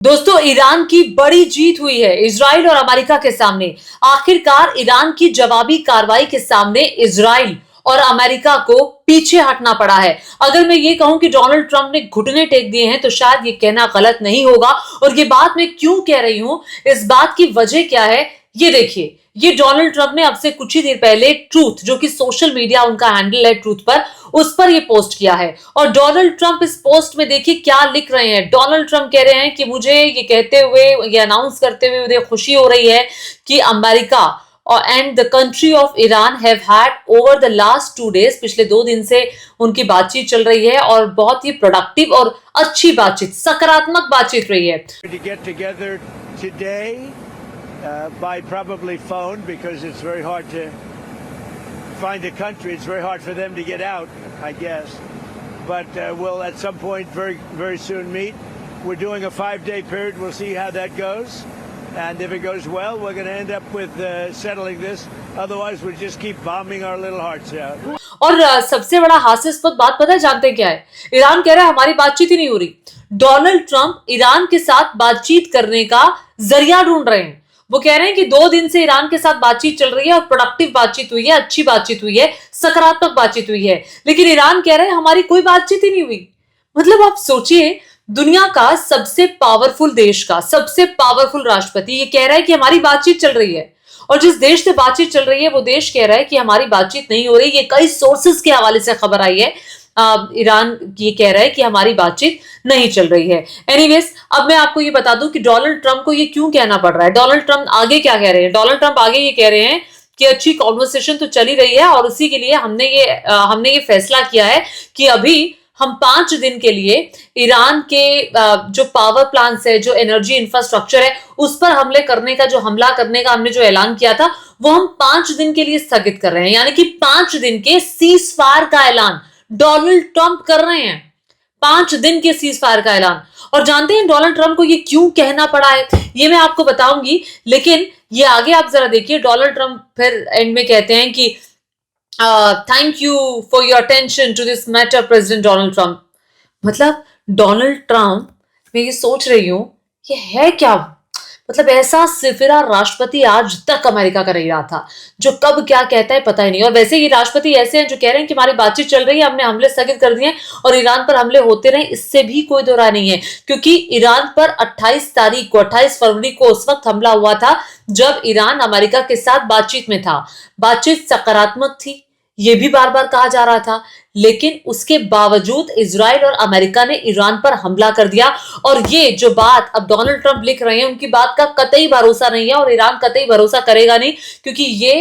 दोस्तों, ईरान की बड़ी जीत हुई है इजराइल और अमेरिका के सामने। आखिरकार ईरान की जवाबी कार्रवाई के सामने इजराइल और अमेरिका को पीछे हटना पड़ा है। अगर मैं ये कहूं कि डोनाल्ड ट्रंप ने घुटने टेक दिए हैं तो शायद ये कहना गलत नहीं होगा। और ये बात मैं क्यों कह रही हूं, इस बात की वजह क्या है, ये देखिए। ये डोनाल्ड ट्रंप ने अब से कुछ ही देर पहले ट्रूथ, जो कि सोशल मीडिया उनका हैंडल है ट्रूथ पर, उस पर ये पोस्ट किया है। और डोनाल्ड ट्रंप इस पोस्ट में देखिए क्या लिख रहे हैं। डोनाल्ड ट्रंप कह रहे हैं कि मुझे ये कहते हुए, ये अनाउंस करते हुए मुझे खुशी हो रही है कि America and the country of Iran have had over the last 2 days, पिछले 2 दिन से उनकी बातचीत चल रही है और बहुत ही प्रोडक्टिव और अच्छी बातचीत, सकारात्मक बातचीत रही है। By probably phone, because it's very hard to find a country. It's very hard for them to get out, I guess. But we'll at some point very soon meet. We're doing a 5-day period. We'll see how that goes. And if it goes well, we're going to end up with settling this. Otherwise, we'll just keep bombing our little hearts out. और सबसे बड़ा हास्यास्पद बात पता है, जानते क्या है? ईरान कह रहा है हमारी बातचीत ही नहीं हो रही। डोनाल्ड ट्रंप ईरान के साथ बातचीत करने का जरिया ढूंढ रहे हैं। वो कह रहे हैं कि 2 दिन से ईरान के साथ बातचीत चल रही है और प्रोडक्टिव बातचीत हुई है, अच्छी बातचीत हुई है, सकारात्मक बातचीत हुई है, लेकिन ईरान कह रहे हैं हमारी कोई बातचीत ही नहीं हुई। मतलब आप सोचिए, दुनिया का सबसे पावरफुल देश का सबसे पावरफुल राष्ट्रपति ये कह रहा है कि हमारी बातचीत चल रही है, और जिस देश से बातचीत चल रही है वो देश कह रहा है कि हमारी बातचीत नहीं हो रही। ये कई सोर्सेस के हवाले से खबर आई है। ईरान ये कह रहा है कि हमारी बातचीत नहीं चल रही है। एनीवेज, अब मैं आपको ये बता दूं कि डोनाल्ड ट्रंप को ये क्यों कहना पड़ रहा है। डोनाल्ड ट्रंप आगे क्या कह रहे हैं? डोनाल्ड ट्रंप आगे ये कह रहे हैं कि अच्छी कॉन्वर्सेशन तो चली रही है और उसी के लिए हमने ये फैसला किया है कि अभी हम 5 दिन के लिए ईरान के जो पावर प्लांट्स है, जो एनर्जी इंफ्रास्ट्रक्चर है, उस पर हमला करने का हमने जो ऐलान किया था, वो हम 5 दिन के लिए स्थगित कर रहे हैं। यानी कि 5 दिन के सीज फायर का ऐलान डोनाल्ड ट्रंप कर रहे हैं। 5 दिन के सीज फायर का ऐलान। और जानते हैं डोनाल्ड ट्रंप को ये क्यों कहना पड़ा है, ये मैं आपको बताऊंगी, लेकिन ये आगे आप जरा देखिए। डोनाल्ड ट्रंप फिर एंड में कहते हैं कि thank you for your attention to this matter president Donald Trump. मतलब डोनाल्ड ट्रंप, मैं ये सोच रही हूं ये है क्या? मतलब ऐसा सिरफिरा राष्ट्रपति आज तक अमेरिका का रह रहा था, जो कब क्या कहता है पता ही नहीं। और वैसे ये राष्ट्रपति ऐसे हैं जो कह रहे हैं कि हमारी बातचीत चल रही है, हमने हमले स्थगित कर दिए और ईरान पर हमले होते रहे, इससे भी कोई दो राय नहीं है। क्योंकि ईरान पर 28 फरवरी को उस वक्त हमला हुआ था जब ईरान अमेरिका के साथ बातचीत में था। बातचीत सकारात्मक थी, ये भी बार बार कहा जा रहा था, लेकिन उसके बावजूद इजराइल और अमेरिका ने ईरान पर हमला कर दिया। और ये जो बात अब डोनाल्ड ट्रंप लिख रहे हैं, उनकी बात का कतई भरोसा नहीं है और ईरान कतई भरोसा करेगा नहीं, क्योंकि ये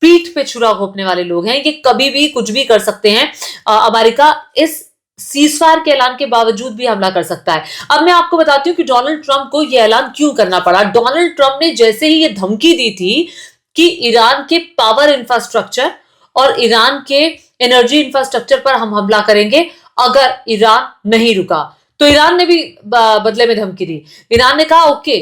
पीठ पे छुरा घोंपने वाले लोग हैं। ये कभी भी कुछ भी कर सकते हैं। अमेरिका इस सीजफायर के ऐलान के बावजूद भी हमला कर सकता है। अब मैं आपको बताती हूँ कि डोनाल्ड ट्रंप को यह ऐलान क्यों करना पड़ा। डोनाल्ड ट्रंप ने जैसे ही ये धमकी दी थी कि ईरान के पावर इंफ्रास्ट्रक्चर और ईरान के एनर्जी इंफ्रास्ट्रक्चर पर हम हमला करेंगे अगर ईरान नहीं रुका, तो ईरान ने भी बदले में धमकी दी। ईरान ने कहा ओके,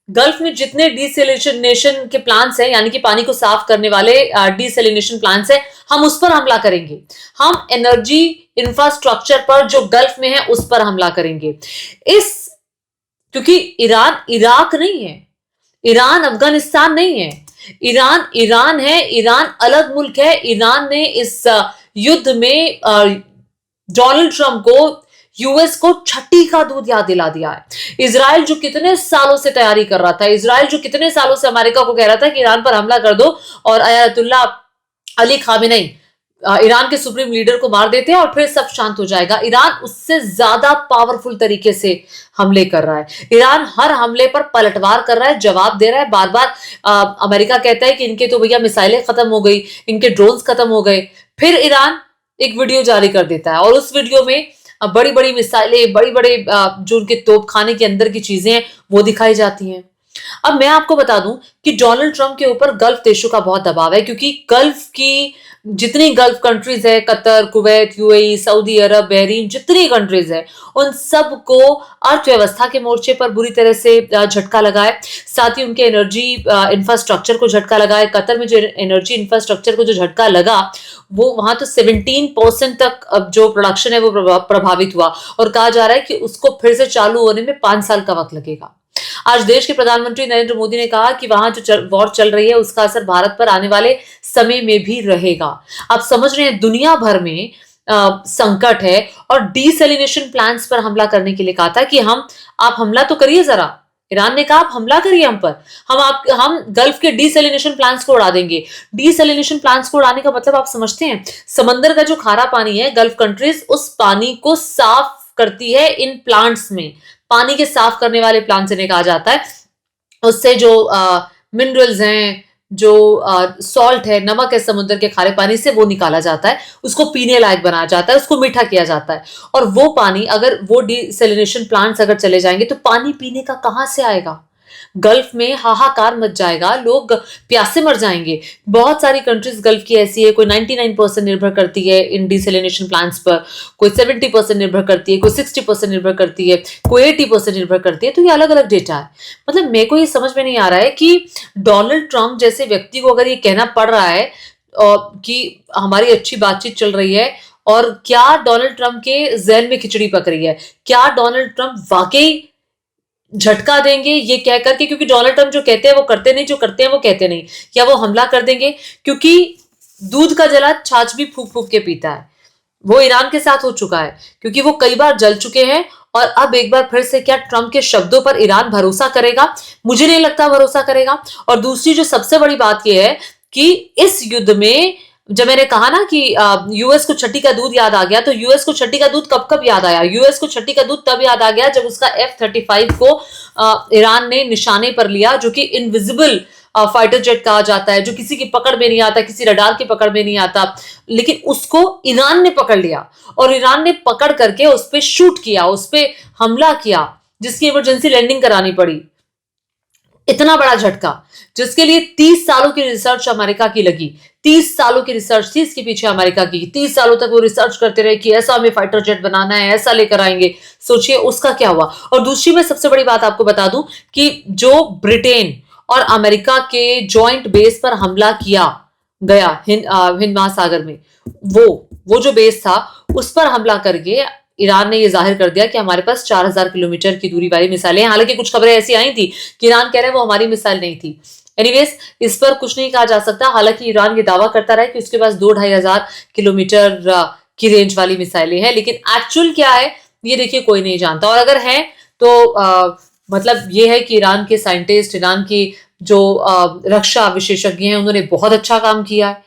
गल्फ में जितने डिसैलिनेशन के प्लांट्स हैं, यानी कि पानी को साफ करने वाले डिसैलिनेशन प्लांट्स हैं, हम उस पर हमला करेंगे। हम एनर्जी इंफ्रास्ट्रक्चर पर जो गल्फ में है उस पर हमला करेंगे। क्योंकि ईरान इराक नहीं है, ईरान अफगानिस्तान नहीं है, ईरान है। ईरान अलग मुल्क है। ईरान ने इस युद्ध में डोनाल्ड ट्रंप को, यूएस को छठी का दूध याद दिला दिया है। इजराइल जो कितने सालों से तैयारी कर रहा था, इजराइल जो कितने सालों से अमेरिका को कह रहा था कि ईरान पर हमला कर दो और अयतुल्ला अली खामेनेई ईरान के सुप्रीम लीडर को मार देते हैं और फिर सब शांत हो जाएगा। ईरान उससे ज्यादा पावरफुल तरीके से हमले कर रहा है। ईरान हर हमले पर पलटवार कर रहा है, जवाब दे रहा है। बार बार अमेरिका कहता है कि इनके तो भैया मिसाइलें खत्म हो गई, इनके ड्रोन्स खत्म हो गए। फिर ईरान एक वीडियो जारी कर देता है और उस वीडियो में बड़ी बड़ी मिसाइलें, बड़े बड़े जो उनके तोपखाने के अंदर की चीजें हैं वो दिखाई जाती हैं। अब मैं आपको बता दूं कि डोनाल्ड ट्रंप के ऊपर गल्फ देशों का बहुत दबाव है, क्योंकि गल्फ की जितनी गल्फ कंट्रीज है, कतर, कुवैत, यूएई, सऊदी अरब, बहरीन, जितनी कंट्रीज है, उन सबको अर्थव्यवस्था के मोर्चे पर बुरी तरह से झटका लगा है। साथ ही उनके एनर्जी इंफ्रास्ट्रक्चर को झटका लगा है। कतर में जो एनर्जी इंफ्रास्ट्रक्चर को जो झटका लगा, वो वहां तो 17% तक अब जो प्रोडक्शन है वो प्रभावित हुआ, और कहा जा रहा है कि उसको फिर से चालू होने में 5 साल का वक्त लगेगा। आज देश के प्रधानमंत्री नरेंद्र मोदी ने कहा कि वहां जो वॉर चल रही है उसका असर भारत पर आने वाले समय में भी रहेगा। आप समझ रहे हैं, दुनिया भर में संकट है, और डीसैलिनेशन प्लान्स पर हमला करने के लिए कहा था कि आप हमला तो करिए जरा। ईरान ने कहा आप हमला करिए हम पर, हम गल्फ के डीसैलिनेशन प्लांट्स को उड़ा देंगे। डीसैलिनेशन प्लांट्स को उड़ाने का मतलब आप समझते हैं, समंदर का जो खारा पानी है, गल्फ कंट्रीज उस पानी को साफ करती है इन प्लांट्स में। पानी के साफ करने वाले प्लांट्स इन्हें कहा जाता है। उससे जो मिनरल्स हैं, जो सॉल्ट है, नमक है समुद्र के खारे पानी से, वो निकाला जाता है, उसको पीने लायक बनाया जाता है, उसको मीठा किया जाता है। और वो पानी, अगर वो डीसैलिनेशन प्लांट्स अगर चले जाएंगे तो पानी पीने का कहां से आएगा? गल्फ में हाहाकार मच जाएगा, लोग प्यासे मर जाएंगे। बहुत सारी कंट्रीज गल्फ की ऐसी है, कोई 99% निर्भर करती है इन डिसैलिनेशन प्लांट्स पर, कोई 70% निर्भर करती है, कोई 60% निर्भर करती है, कोई 80% निर्भर करती है। तो ये अलग अलग डेटा है। मतलब मेरे को ये समझ में नहीं आ रहा है कि डोनाल्ड ट्रंप जैसे व्यक्ति को अगर ये कहना पड़ रहा है कि हमारी अच्छी बातचीत चल रही है, और क्या डोनाल्ड ट्रंप के जहन में खिचड़ी पक रही है? क्या डोनाल्ड ट्रंप वाकई झटका देंगे ये कह करके? क्योंकि डोनाल्ड ट्रंप जो कहते हैं वो करते नहीं, जो करते हैं वो कहते नहीं। क्या वो हमला कर देंगे? क्योंकि दूध का जला छाछ भी फूक फूक के पीता है। वो ईरान के साथ हो चुका है, क्योंकि वो कई बार जल चुके हैं। और अब एक बार फिर से क्या ट्रंप के शब्दों पर ईरान भरोसा करेगा? मुझे नहीं लगता भरोसा करेगा। और दूसरी जो सबसे बड़ी बात यह है कि इस युद्ध में, जब मैंने कहा ना कि यूएस को छठी का दूध याद आ गया, तो यूएस को छठी का दूध कब कब याद आया? यूएस को छठी का दूध तब याद आ गया जब उसका F-35 को ईरान ने निशाने पर लिया, जो कि इनविजिबल फाइटर जेट कहा जाता है, जो किसी की पकड़ में नहीं आता, किसी रडार की पकड़ में नहीं आता, लेकिन उसको ईरान ने पकड़ लिया, और ईरान ने पकड़ करके उस पर शूट किया, उस पर हमला किया, जिसकी इमरजेंसी लैंडिंग करानी पड़ी। इतना बड़ा झटका, जिसके लिए 30 सालों की रिसर्च अमेरिका की लगी। 30 सालों की रिसर्च थी इसके पीछे अमेरिका की। 30 सालों तक वो रिसर्च करते रहे कि ऐसा हमें फाइटर जेट बनाना है, ऐसा लेकर आएंगे। सोचिए उसका क्या हुआ। और दूसरी मैं सबसे बड़ी बात आपको बता दूं कि जो ब्रिटेन और अमेरिका के जॉइंट बेस पर हमला किया गया हिंद महासागर में, वो जो बेस था उस पर हमला करके ईरान ने यह जाहिर कर दिया कि हमारे पास 4000 किलोमीटर की दूरी वाली मिसाइलें हैं। हालांकि कुछ खबरें ऐसी आई थी कि ईरान कह रहे हैं वो हमारी मिसाइल नहीं थी। एनीवेज, इस पर कुछ नहीं कहा जा सकता। हालांकि ईरान ये दावा करता रहा कि उसके पास 2-2.5 किलोमीटर की रेंज वाली मिसाइलें हैं, लेकिन एक्चुअल क्या है ये देखिए कोई नहीं जानता। और अगर है तो मतलब ये है कि ईरान के साइंटिस्ट, ईरान की जो रक्षा विशेषज्ञ हैं, उन्होंने बहुत अच्छा काम किया है।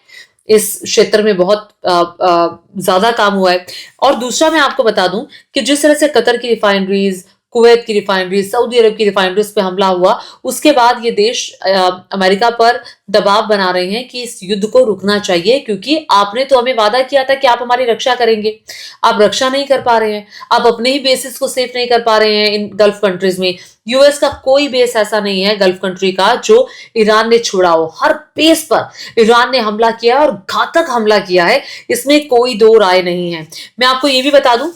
इस क्षेत्र में बहुत ज्यादा काम हुआ है। और दूसरा मैं आपको बता दूं कि जिस तरह से कतर की रिफाइनरीज, कुवैत की रिफाइनरीज, सऊदी अरब की रिफाइनरीज पे हमला हुआ, उसके बाद ये देश अमेरिका पर दबाव बना रहे हैं कि इस युद्ध को रुकना चाहिए, क्योंकि आपने तो हमें वादा किया था कि आप हमारी रक्षा करेंगे। आप रक्षा नहीं कर पा रहे हैं, आप अपने ही बेसिस को सेफ नहीं कर पा रहे हैं इन गल्फ कंट्रीज में। यूएस का कोई बेस ऐसा नहीं है गल्फ कंट्री का जो ईरान ने छोड़ा हो। हर बेस पर ईरान ने हमला किया और घातक हमला किया है, इसमें कोई दो राय नहीं है। मैं आपको ये भी बता दूं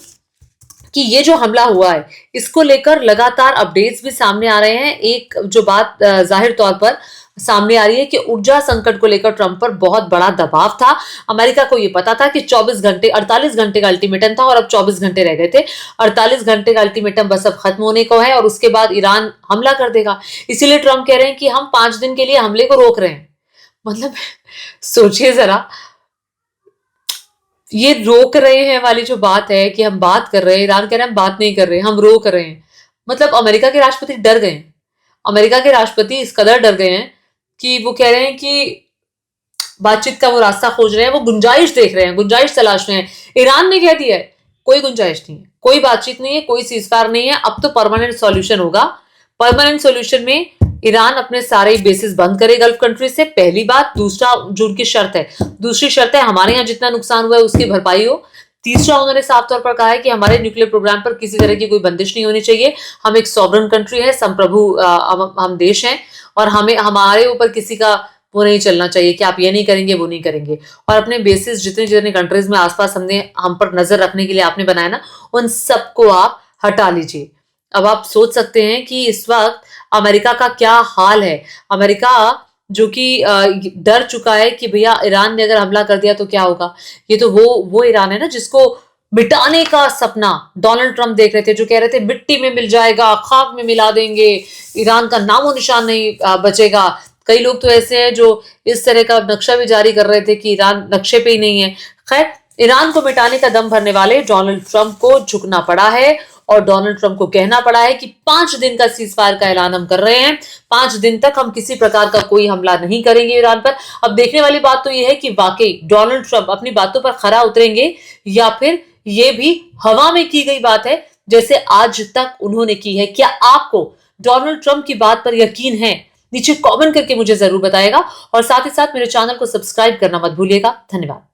कि ये जो हमला हुआ है इसको लेकर लगातार अपडेट्स भी सामने आ रहे हैं। एक जो बात जाहिर तौर पर सामने आ रही है कि ऊर्जा संकट को लेकर ट्रंप पर बहुत बड़ा दबाव था। अमेरिका को ये पता था कि 48 घंटे का अल्टीमेटम था और अब 24 घंटे रह गए थे। 48 घंटे का अल्टीमेटम बस अब खत्म होने को है और उसके बाद ईरान हमला कर देगा। इसीलिए ट्रंप कह रहे हैं कि हम 5 दिन के लिए हमले को रोक रहे हैं। मतलब सोचिए जरा, ये रोक रहे हैं वाली जो बात है कि हम बात कर रहे हैं, ईरान कह रहे हैं हम बात नहीं कर रहे हैं, हम रोक रहे हैं। मतलब अमेरिका के राष्ट्रपति डर गए हैं। अमेरिका के राष्ट्रपति इस कदर डर गए हैं कि वो कह रहे हैं कि बातचीत का वो रास्ता खोज रहे हैं, वो गुंजाइश देख रहे हैं, गुंजाइश तलाश रहे हैं। ईरान ने कह दिया है कोई गुंजाइश नहीं है, कोई बातचीत नहीं है, कोई सीजफायर नहीं है, अब तो परमानेंट सॉल्यूशन होगा। परमानेंट सॉल्यूशन में ईरान अपने सारे बेसिस बंद करे गल्फ कंट्री से, पहली बात। दूसरा जो उनकी शर्त है, दूसरी शर्त है हमारे यहाँ जितना नुकसान हुआ है उसकी भरपाई हो। तीसरा, उन्होंने साफ तौर पर कहा है कि हमारे न्यूक्लियर प्रोग्राम पर किसी तरह की कोई बंदिश नहीं होनी चाहिए। हम एक सॉवरन कंट्री है, संप्रभु हम देश हैं, और हमें हमारे ऊपर किसी का वो नहीं चलना चाहिए कि आप ये नहीं करेंगे, वो नहीं करेंगे। और अपने बेसिस जितने जितने कंट्रीज में आसपास हमने हम पर नजर रखने के लिए आपने बनाया ना, उन सबको आप हटा लीजिए। अब आप सोच सकते हैं कि इस वक्त अमेरिका का क्या हाल है। अमेरिका जो कि डर चुका है कि भैया ईरान ने अगर हमला कर दिया तो क्या होगा। ये तो वो ईरान है ना जिसको मिटाने का सपना डोनाल्ड ट्रंप देख रहे थे, जो कह रहे थे मिट्टी में मिल जाएगा, खाक में मिला देंगे, ईरान का नामो निशान नहीं बचेगा। कई लोग तो ऐसे हैं जो इस तरह का नक्शा भी जारी कर रहे थे कि ईरान नक्शे पे ही नहीं है। खैर, ईरान को मिटाने का दम भरने वाले डोनाल्ड ट्रंप को झुकना पड़ा है, और डोनाल्ड ट्रंप को कहना पड़ा है कि 5 दिन का सीजफायर का ऐलान हम कर रहे हैं। 5 दिन तक हम किसी प्रकार का कोई हमला नहीं करेंगे ईरान पर। अब देखने वाली बात तो यह है कि वाकई डोनाल्ड ट्रंप अपनी बातों पर खरा उतरेंगे, या फिर ये भी हवा में की गई बात है जैसे आज तक उन्होंने की है। क्या आपको डोनाल्ड ट्रंप की बात पर यकीन है? नीचे कमेंट करके मुझे जरूर बताएगा, और साथ ही साथ मेरे चैनल को सब्सक्राइब करना मत भूलिएगा। धन्यवाद।